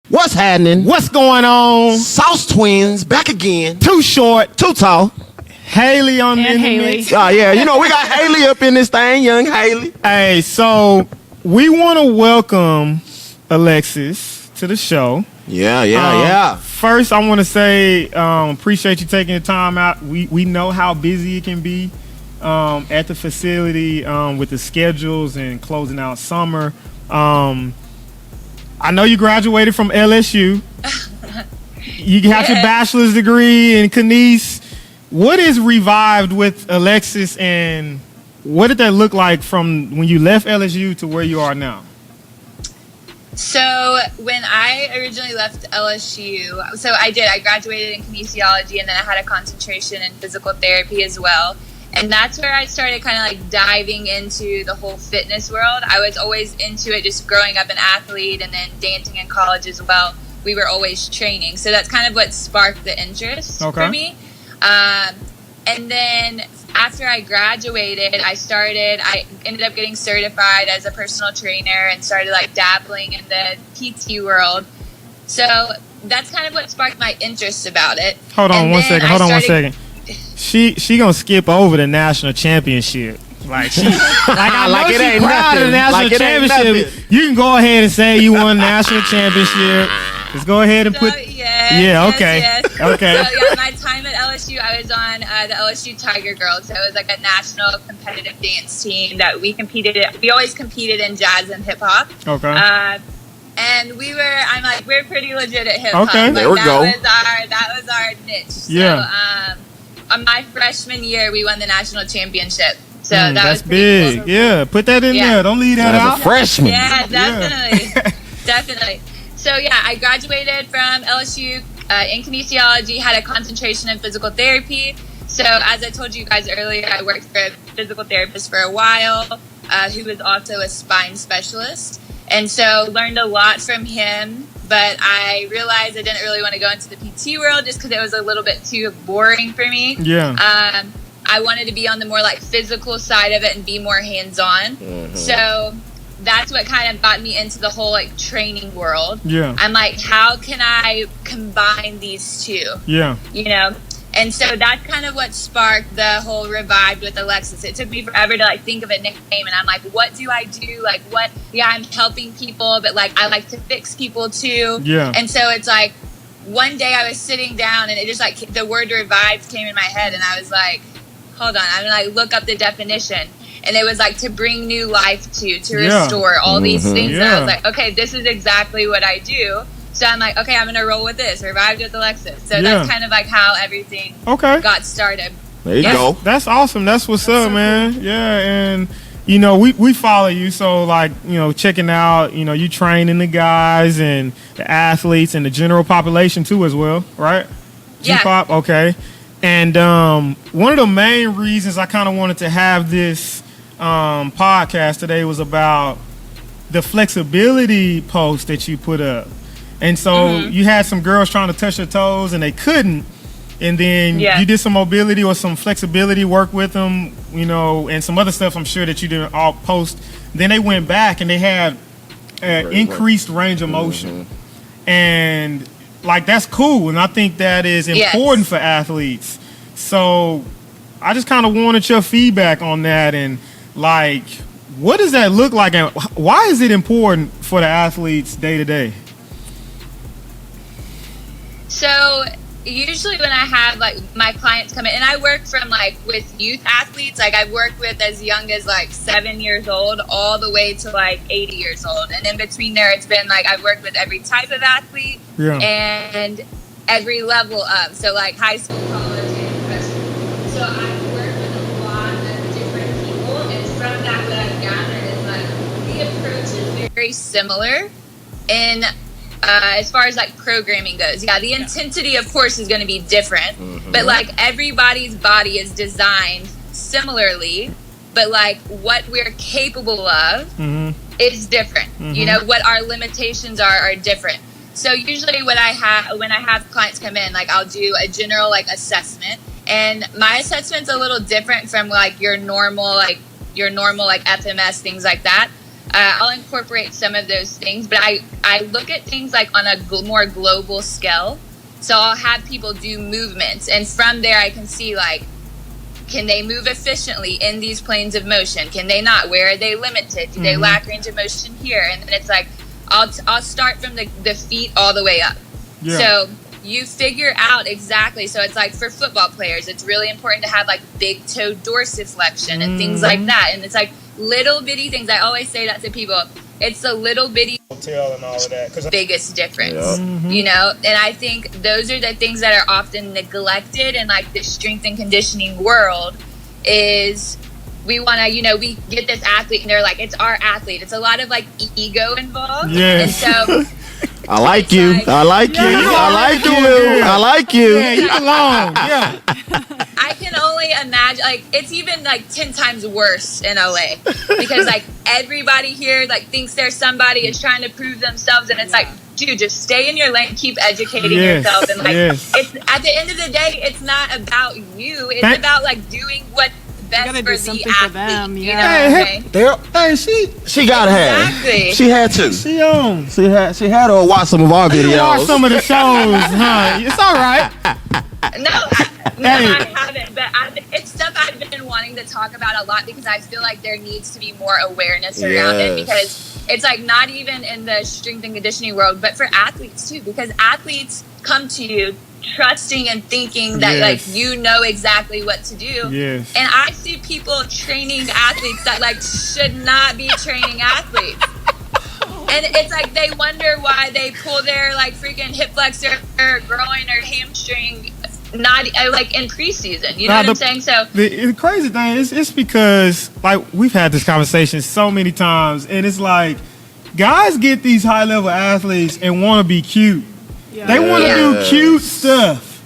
What's happening? What's going on? Sauce Twins back again. Too short, Too tall. Haley on And the Haley. mix. Oh, yeah. You know, we got Haley up in this thing, young Haley. Hey, so we want to welcome Alexis to the show. Yeah. First, I want to say appreciate you taking the time out. We know how busy it can be at the facility with the schedules and closing out summer. I know you graduated from LSU. You got your bachelor's degree in kinese. What is Revived with Alexis, and what did that look like from when you left LSU to where you are now? So when I originally left LSU, I graduated in kinesiology, and then I had a concentration in physical therapy as well. And that's where I started kind of like diving into the whole fitness world. I was always into it, just growing up an athlete, and then dancing in college as well. We were always training. So that's kind of what sparked the interest for me. And then after I graduated, I ended up getting certified as a personal trainer and started like dabbling in the PT world. So that's kind of what sparked my interest about it. Hold on one second. She gonna skip over the national championship. Like I know Like it she's ain't proud of the nothing. national Like it ain't championship. nothing. You can go ahead and say you won the national championship. Just go ahead and put. Yes. Okay. So my time at LSU, I was on the LSU Tiger Girls. So it was like a national competitive dance team that we competed in. We always competed in jazz and hip hop. Okay. And we're pretty legit at hip hop. Okay. There we go. That was our niche. Yeah. So on my freshman year, we won the national championship. So that that's was pretty big. cool. Yeah, put that in there. Don't leave that As out. a freshman. Yeah, definitely. Definitely. So, yeah, I graduated from LSU in kinesiology, had a concentration in physical therapy. So, as I told you guys earlier, I worked for a physical therapist for a while who was also a spine specialist. And so, learned a lot from him. But I realized I didn't really want to go into the PT world just because it was a little bit too boring for me. Yeah. I wanted to be on the more like physical side of it and be more hands-on. Mm-hmm. So that's what kind of got me into the whole like training world. Yeah. I'm like, how can I combine these two? Yeah. You know? And so that's kind of what sparked the whole Revived with Alexis. It took me forever to like think of a nickname, and I'm like, what do I do? Like what? Yeah, I'm helping people, but like I like to fix people too. Yeah. And so it's like one day I was sitting down and it just like the word revived came in my head, and I was like, hold on, I'm gonna like look up the definition. And it was like to bring new life to restore all these things. And I was like, okay, this is exactly what I do. So I'm like, okay, I'm going to roll with this. Revived with Alexis. So that's kind of like how everything got started. There you go. That's awesome. That's what's up, man. Cool. Yeah, and, you know, we follow you. So, like, you know, checking out, you know, you training the guys and the athletes and the general population, too, as well, right? Yeah. G-pop, okay. And one of the main reasons I kind of wanted to have this podcast today was about the flexibility post that you put up. And so you had some girls trying to touch their toes and they couldn't. And then you did some mobility or some flexibility work with them, you know, and some other stuff I'm sure that you didn't all post. Then they went back and they had increased range of motion. And like, that's cool. And I think that is important for athletes. So I just kind of wanted your feedback on that. And like, what does that look like? And why is it important for the athletes day to day? So usually when I have like my clients come in, and I work from like with youth athletes, like I've worked with as young as like 7 years old all the way to like 80 years old. And in between there, it's been like I've worked with every type of athlete and every level of, so like high school, college, and professional. So I've worked with a lot of different people, and from that what I've gathered is like the approach is very similar in as far as like programming goes. Yeah, the intensity of course is going to be different, but like everybody's body is designed similarly, but like what we're capable of is different. You know, what our limitations are different. So usually when I have clients come in, like I'll do a general like assessment, and my assessment's a little different from like your normal like FMS, things like that. I'll incorporate some of those things, but I look at things like on a more global scale. So I'll have people do movements, and from there I can see like, can they move efficiently in these planes of motion? Can they not? Where are they limited? Do they lack range of motion here? And then it's like, I'll start from the feet all the way up. Yeah. So you figure out exactly. So it's like for football players, it's really important to have like big toe dorsiflexion and things like that. And it's like little bitty things. I always say that to people. It's the little bitty Tail and all of that. biggest difference, you know? And I think those are the things that are often neglected in like the strength and conditioning world is we want to, you know, we get this athlete and they're like, it's our athlete. It's a lot of like ego involved. Yes. And so I like you. like- I like you. I like you. I like you. Yeah, you belong. Yeah. I can only imagine, like, it's even like 10 times worse in LA because like everybody here like thinks they're somebody, is trying to prove themselves, and it's like, dude, just stay in your lane, keep educating yourself, and like it's at the end of the day, it's not about you. It's about like doing what's best gotta for do the something athlete. for them, You know yeah. what I'm saying? Hey, she gotta have. Exactly. She had to. She on. She had to watch some of our You watch videos. some of the shows, huh? It's all right. No, I haven't. But it's stuff I've been wanting to talk about a lot because I feel like there needs to be more awareness around it, because it's like not even in the strength and conditioning world, but for athletes too, because athletes come to you trusting and thinking that like you know exactly what to do. Yes. And I see people training athletes that like should not be training athletes. And it's like they wonder why they pull their like freaking hip flexor or groin or hamstring not like in preseason. You know what I'm saying? So the crazy thing is, it's because like we've had this conversation so many times, and it's like guys get these high level athletes and want to be cute. Yeah. They want to do cute stuff,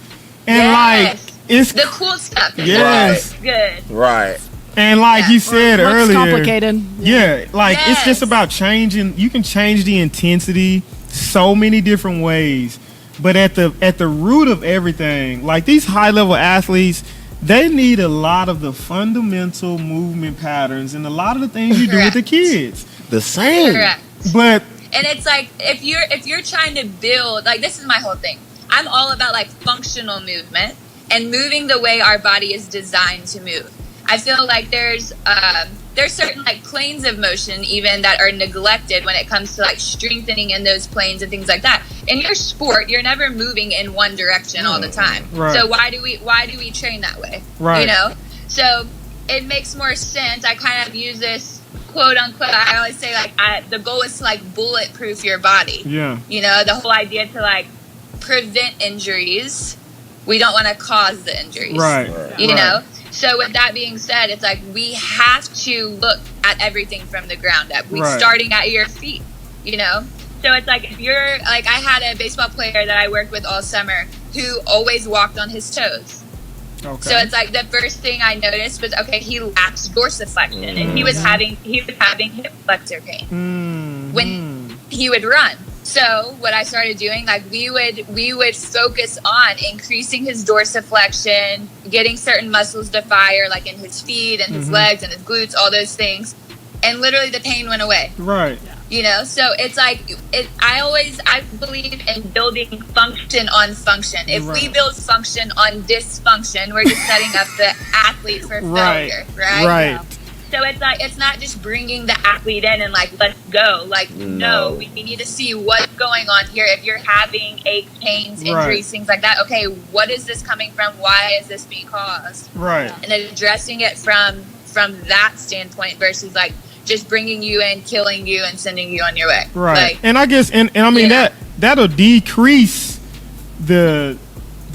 and like it's the cool stuff. Yes. Good. Right. And like you said Looks earlier, complicated. Yeah, like it's just about changing. You can change the intensity so many different ways, but at the root of everything, like these high level athletes, they need a lot of the fundamental movement patterns and a lot of the things you do with the kids. The same. Correct. But and it's like if you're trying to build, like, this is my whole thing. I'm all about like functional movement and moving the way our body is designed to move. I feel like there's certain like planes of motion even that are neglected when it comes to like strengthening in those planes and things like that. In your sport, you're never moving in one direction all the time. Right. So why do we train that way? Right. You know? So it makes more sense. I kind of use this quote unquote. I always say like the goal is to like bulletproof your body. yeah, You know, the whole idea to like prevent injuries. We don't want to cause the injuries. right. You know? So with that being said, it's like we have to look at everything from the ground up. We're starting at your feet, you know? So it's like if you're like, I had a baseball player that I worked with all summer who always walked on his toes. Okay. So it's like the first thing I noticed was, okay, he lacks dorsiflexion and he was having hip flexor pain when he would run. So what I started doing, like we would focus on increasing his dorsiflexion, getting certain muscles to fire, like in his feet and his legs and his glutes, all those things, and literally the pain went away. Right. You know, so it's like I believe in building function on function. If we build function on dysfunction, we're just setting up the athlete for failure, right? Right. So it's like, it's not just bringing the athlete in and like, let's go. Like, no, we need to see what's going on here. If you're having aches, pains, injuries, things like that, okay, what is this coming from? Why is this being caused? Right. And then addressing it from that standpoint versus like just bringing you in, killing you, and sending you on your way. Right. Like, And I guess, and I mean that'll decrease the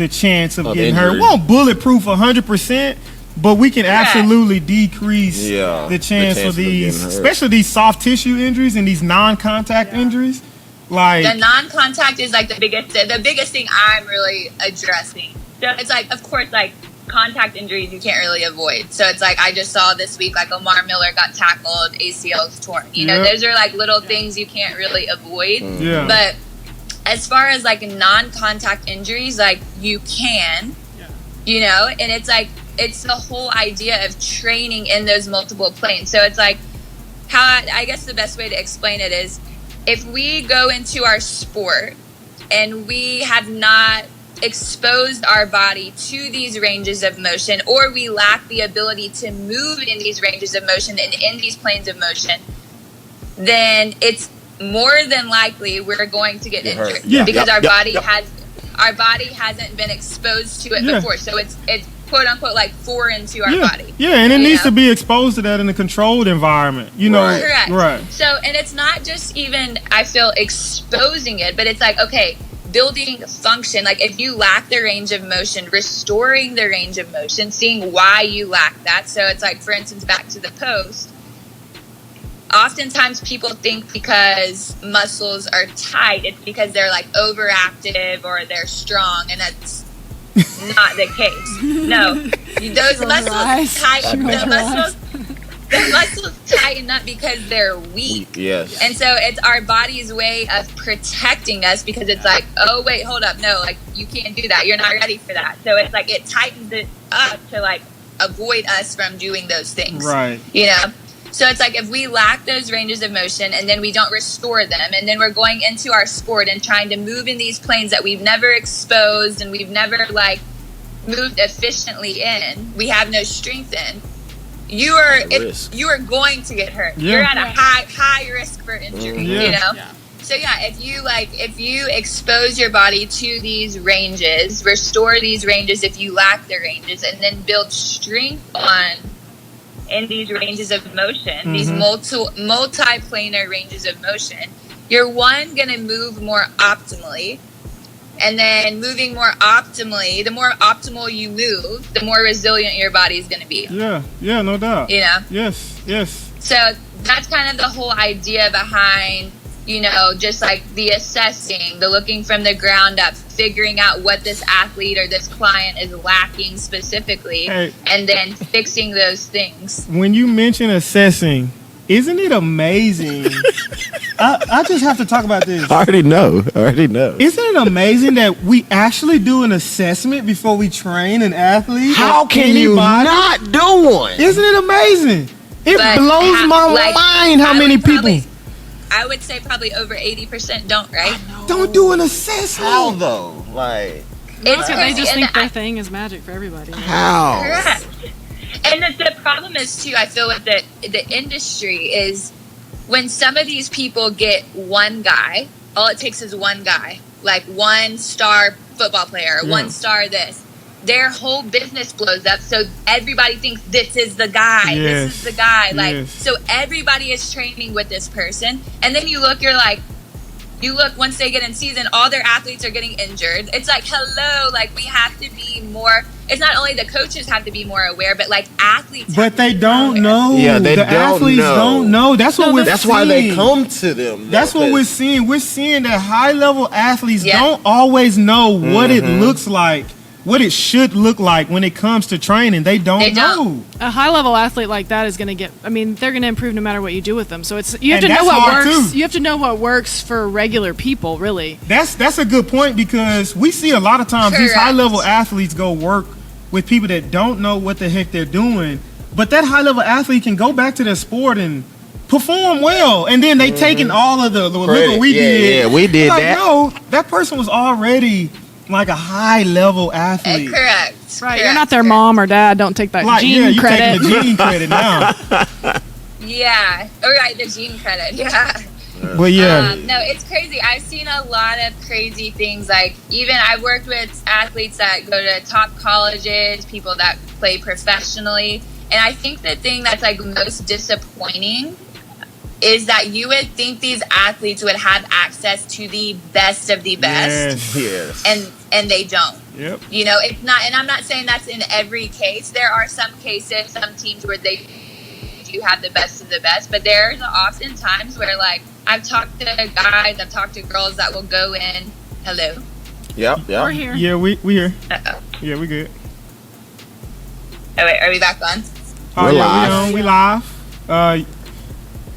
chance of getting hurt. injury. Won't bulletproof 100%. But we can absolutely decrease the chance for of these, getting hurt. especially these soft tissue injuries and these non-contact injuries. Like the non-contact is like the biggest thing I'm really addressing. So it's like, of course, like contact injuries you can't really avoid. So it's like I just saw this week, like Lamar Miller got tackled, ACL's torn. You know, those are like little things you can't really avoid. Yeah. But as far as like non-contact injuries, like you can, you know, and it's like, it's the whole idea of training in those multiple planes. So it's like, I guess the best way to explain it is, if we go into our sport and we have not exposed our body to these ranges of motion, or we lack the ability to move in these ranges of motion and in these planes of motion, then it's more than likely we're going to get injured because our body hasn't been exposed to it before. So it's quote unquote like foreign to our body. Yeah, and it needs to be exposed to that in a controlled environment. You know, correct. Right. So, and it's not just even, I feel, exposing it, but it's like, okay, building function. Like if you lack the range of motion, restoring the range of motion, seeing why you lack that. So it's like, for instance, back to the post. Oftentimes people think because muscles are tight, it's because they're like overactive or they're strong, and that's not the case. No, those muscles tighten up because they're weak. Yes. And so it's our body's way of protecting us, because it's like, oh wait, hold up, no, like you can't do that. You're not ready for that. So it's like it tightens it up to like avoid us from doing those things. Right. You know? So it's like if we lack those ranges of motion and then we don't restore them, and then we're going into our sport and trying to move in these planes that we've never exposed and we've never like moved efficiently in, we have no strength in, you are going to get hurt. You're at a high risk for injury, you know? Yeah. So if you expose your body to these ranges, restore these ranges if you lack the ranges, and then build strength in these ranges of motion, these multi-planar ranges of motion, you're going to move more optimally. And then moving more optimally, the more optimal you move, the more resilient your body is going to be. Yeah, no doubt. You know? Yes. So that's kind of the whole idea behind, you know, just like the assessing, the looking from the ground up, figuring out what this athlete or this client is lacking specifically, and then fixing those things. When you mention assessing, isn't it amazing? I just have to talk about this. I already know. Isn't it amazing that we actually do an assessment before we train an athlete? How can you not do one? Isn't it amazing? It blows my mind how many people. I would say probably over 80% don't, right? Don't do an assessment. How though? Like, it's they just think their thing is magic for everybody. How? Correct. And the problem is too, I feel with the industry is when some of these people get one guy, all it takes is one guy, like one star football player, one star this. Their whole business blows up, so everybody thinks this is the guy. Yes. This is the guy. Like, so everybody is training with this person, and then you look once they get in season, all their athletes are getting injured. It's like, hello, like we have to be more. It's not only the coaches have to be more aware, but like athletes. But they don't know. Yeah, the athletes don't know. That's what we're seeing. That's why they come to them. That's what we're seeing. We're seeing that high level athletes don't always know what it looks like, what it should look like when it comes to training. They don't know. A high level athlete like that is going to they're going to improve no matter what you do with them. So you have to know what works. You have to know what works for regular people, really. That's a good point, because we see a lot of times these high level athletes go work with people that don't know what the heck they're doing. But that high level athlete can go back to their sport and perform well, and then they taking all of the look what we did. Yeah, we did that. No, that person was already like a high level athlete. Correct. Right. You're not their mom or dad. Don't take that gene credit. Taking the gene credit now. Yeah. All right, the gene credit. Yeah. Well, no, it's crazy. I've seen a lot of crazy things. Like, even I've worked with athletes that go to top colleges, people that play professionally. And I think the thing that's like most disappointing is that you would think these athletes would have access to the best of the best. Yes. And they don't. Yep. You know, it's not, and I'm not saying that's in every case. There are some cases, some teams where they do have the best of the best, but there's often times where, like, I've talked to guys, I've talked to girls that will go in. Hello. Yep. We're here. Yeah, we here. Uh-oh. Yeah, we good. Oh wait, are we back on? Oh, We're yeah, live. we live.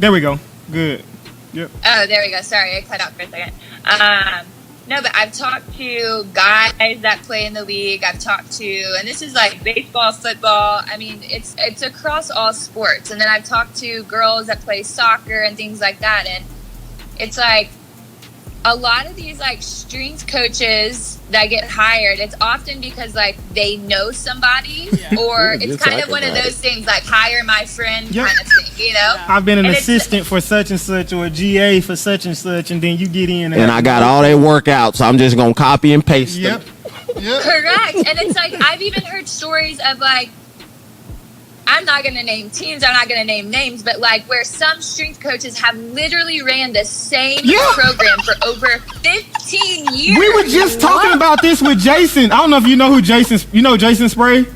There we go. Good. Yep. Oh, there we go. Sorry, I cut out for a second. No, but I've talked to guys that play in the league. I've talked to, and this is like baseball, football. I mean, it's across all sports. And then I've talked to girls that play soccer and things like that. And it's like a lot of these like strength coaches that get hired, it's often because like they know somebody, or it's kind of one of those things like hire my friend kind of thing, you know? I've been an assistant for such and such, or a GA for such and such, and then you get in and I got all their workouts, so I'm just gonna copy and paste them. Correct. And it's like I've even heard stories of like, I'm not going to name teams, I'm not going to name names, but like where some strength coaches have literally ran the same program for over 15 years. We were just talking about this with Jason. I don't know if you know who Jason, Jason Spray?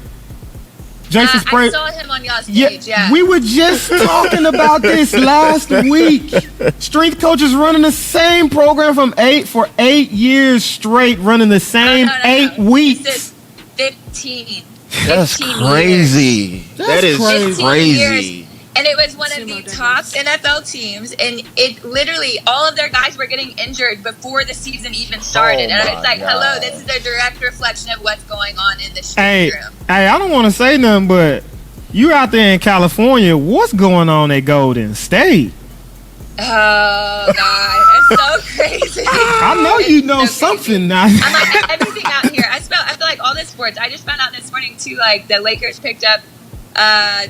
Jason Spray. I saw him on y'all's stage, We were just talking about this last week. Strength coaches running the same program for 8 years straight, running the same 8 weeks. This is 15. That's 15 crazy. Years. That is 15 crazy. Years. And it was one of the top NFL teams, and it literally all of their guys were getting injured before the season even started. And it's like, hello, this is a direct reflection of what's going on in the strength room. Hey, I don't want to say nothing, but you out there in California, what's going on at Golden State? Oh God, it's so crazy. I know you know something now. I'm like everything out here. I feel like all the sports. I just found out this morning too. Like the Lakers picked up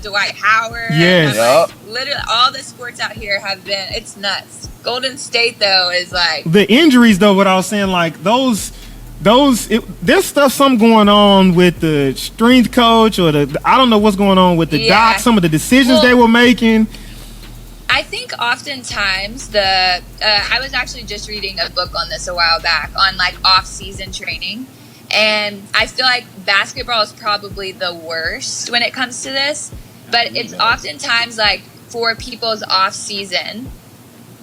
Dwight Howard. Yes. Like, literally all the sports out here have been. It's nuts. Golden State though is like the injuries though. What I was saying, like there's something going on with the strength coach or I don't know what's going on with the doc. Some of the decisions they were making. I think oftentimes I was actually just reading a book on this a while back on like off-season training, and I feel like basketball is probably the worst when it comes to this, but it's oftentimes like for people's off-season,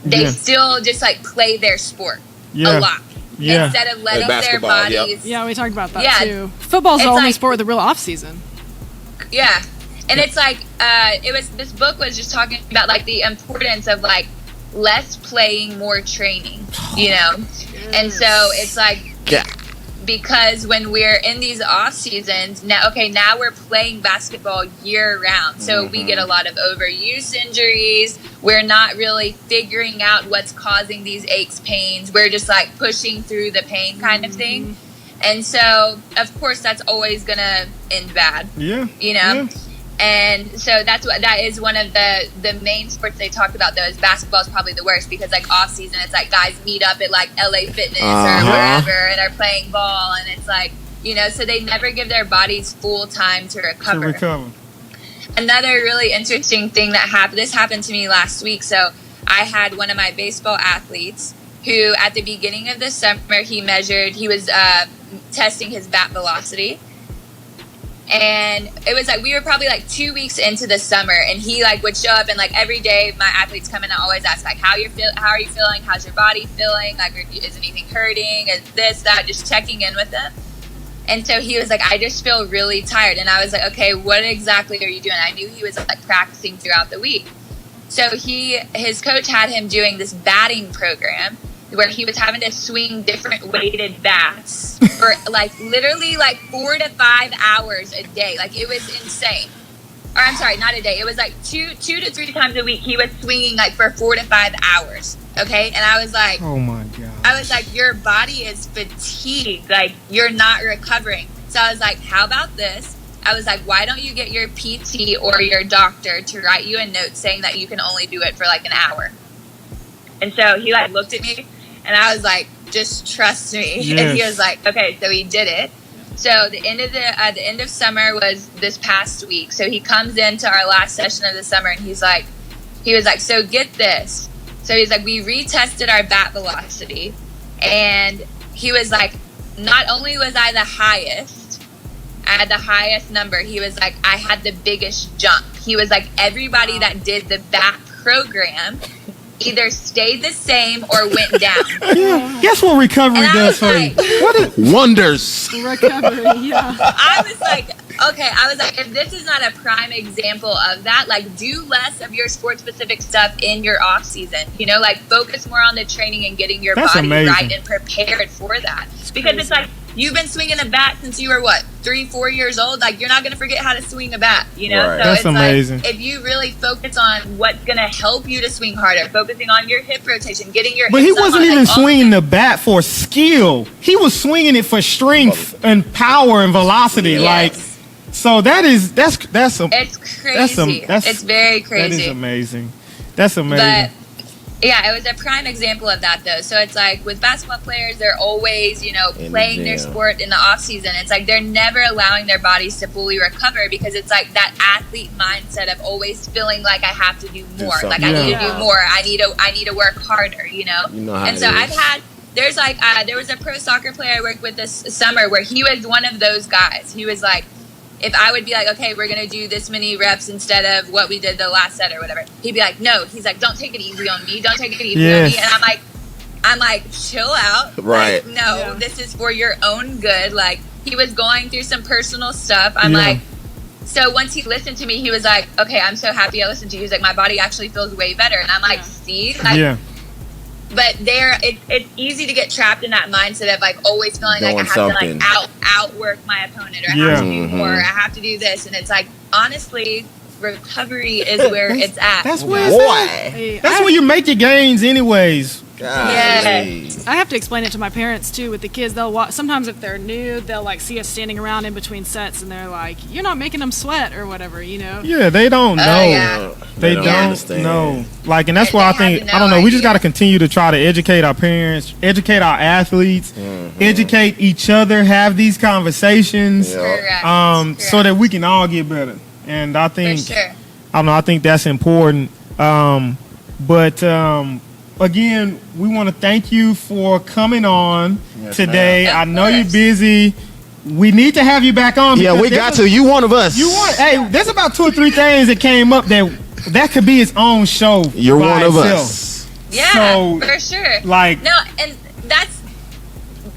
they still just like play their sport a lot instead of let up their bodies. Yeah, we talked about that too. Football's the only sport with a real off-season. Yeah. And it's like, this book was just talking about like the importance of like less playing, more training, you know? And so it's like, because when we're in these off seasons, now we're playing basketball year round. So we get a lot of overuse injuries. We're not really figuring out what's causing these aches, pains. We're just like pushing through the pain kind of thing. And so, of course, that's always going to end bad. Yeah. You know? Yeah. And so that is one of the main sports they talked about though, is basketball is probably the worst because like off season it's like guys meet up at like LA Fitness or wherever and are playing ball, and it's like, you know, so they never give their bodies full time to recover. Another really interesting thing that happened to me last week. So I had one of my baseball athletes who at the beginning of the summer he was testing his bat velocity. And it was like we were probably like 2 weeks into the summer, and he like would show up, and like every day my athletes come in, I always ask like how are you feeling, how's your body feeling, like is anything hurting, is this, that, just checking in with them. And so he was like, I just feel really tired. And I was like, okay, what exactly are you doing? I knew he was like practicing throughout the week. So his coach had him doing this batting program where he was having to swing different weighted bats for like literally like 4 to 5 hours a day. Like it was insane. Or I'm sorry, not a day. It was like two to three times a week. He was swinging like for 4 to 5 hours. Okay. And I was like, oh my God. I was like, your body is fatigued. Like you're not recovering. So I was like, how about this? I was like, why don't you get your PT or your doctor to write you a note saying that you can only do it for like an hour? And so he like looked at me, and I was like, just trust me. Yes. And he was like, okay, so he did it. So the end of summer was this past week. So he comes into our last session of the summer, and he was like, so get this. So he's like, we retested our bat velocity, and he was like, not only was I had the highest number, he was like, I had the biggest jump. He was like, everybody that did the bat program either stayed the same or went down. Yeah. Guess what recovery does for you? Wonders. Recovery, yeah. I was like, okay, I was like, if this is not a prime example of that, like, do less of your sport-specific stuff in your off-season. You know, like, focus more on the training and getting your That's body amazing. right and prepared for that. Because it's like, you've been swinging a bat since you were, 3-4 years old? Like, you're not going to forget how to swing a bat, you know? Right. So That's it's amazing. like, if you really focus on what's going to help you to swing harder, focusing on your hip rotation, getting your But he hips up wasn't on, even like, all swinging the bat for skill. He was swinging it for strength and power and velocity. Yes. Like, so that's It's crazy. It's very crazy. That is amazing. That's amazing. But yeah, it was a prime example of that, though. So it's like with basketball players, they're always, In playing the their gym. sport in the off season. It's like they're never allowing their bodies to fully recover because it's like that athlete mindset of always feeling like I have to do more. something. Like I need to Yeah. do more. I need to work harder. You know how And it so is. I've had. There's there was a pro soccer player I worked with this summer where he was one of those guys. He was like, if I would be like, okay, we're going to do this many reps instead of what we did the last set or whatever, he'd be like, no. He's like, don't take it easy on me. Don't take it easy on me. And I'm like, chill out. Right. Like, no, Yeah. this is for your own good. Like, he was going through some personal stuff. I'm Yeah. like, so once he listened to me, he was like, okay, I'm so happy I listened to you. He's like, my body actually feels way better. And I'm like, Yeah. see? Like, Yeah. But it's easy to get trapped in that mindset of like always feeling like I Doing have something. to like outwork my opponent or I Yeah. have to do more, I have to do this, and it's like honestly, recovery is where it's at. That's where it's Boy. at. Hey, That's where you make your gains anyways. Golly. I have to explain it to my parents too with the kids. They'll watch, sometimes if they're new, they'll like see us standing around in between sets and they're like, "You're not making them sweat or whatever," you know. Yeah, they don't know. yeah. They don't understand. know. Like, and that's They why I have think, no I don't know, we just idea. got to continue to try to educate our parents, educate our athletes, educate each other, have these conversations, Yeah. Correct. so Correct. that we can all get better. And I for think, sure. I don't know, I think that's important. Again, we want to thank you for coming on Yes, today. ma'am. I Of know you're course. busy. We need to have you back on. Yeah, because we there's got a- to. You one of us. Hey, there's about 2 or 3 things that came up that could be its own show. You're by one of itself. us. Yeah, So, for sure. Like, No, and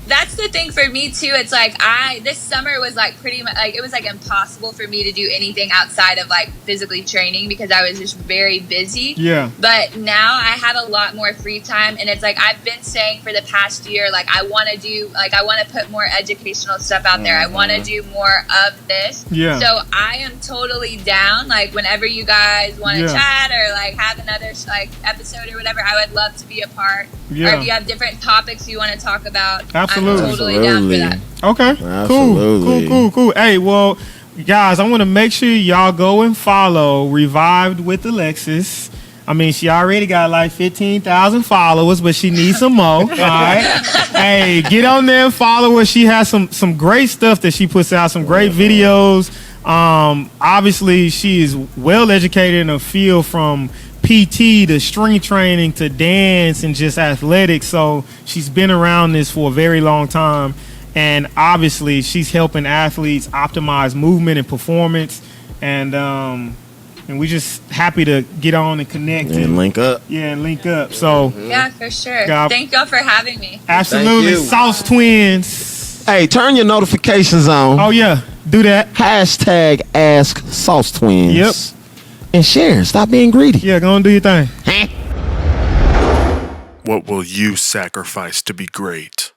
that's the thing for me too. It's like this summer was like pretty much like it was like impossible for me to do anything outside of like physically training because I was just very busy. yeah, But now I have a lot more free time, and it's like I've been saying for the past year, like I want to put more educational stuff out there. I want to do more of this. Yeah. So I am totally down. Like whenever you guys want to Yeah. chat or like have another like episode or whatever, I would love to be a part. Yeah. Or if you have different topics you want to talk about, Absolutely. I'm totally down for that. okay, Absolutely. cool. Hey, well, guys, I want to make sure y'all go and follow Revived with Alexis. I mean, she already got like 15,000 followers, but she needs some more. All right. Hey, get on there and follow her. She has some great stuff that she puts out, some great videos. Obviously, she is well educated in a field from PT to strength training to dance and just athletics. So she's been around this for a very long time. And obviously, she's helping athletes optimize movement and performance. And we're just happy to get on and connect And link up. and link up. So Yeah, for sure. God- Thank y'all for having me. absolutely, Thank you. Sauce Twins. Hey, turn your notifications on. Oh yeah, do that. Hashtag Ask Sauce Twins. Yep. And share. Stop being greedy. Yeah, go and do your thing. What will you sacrifice to be great?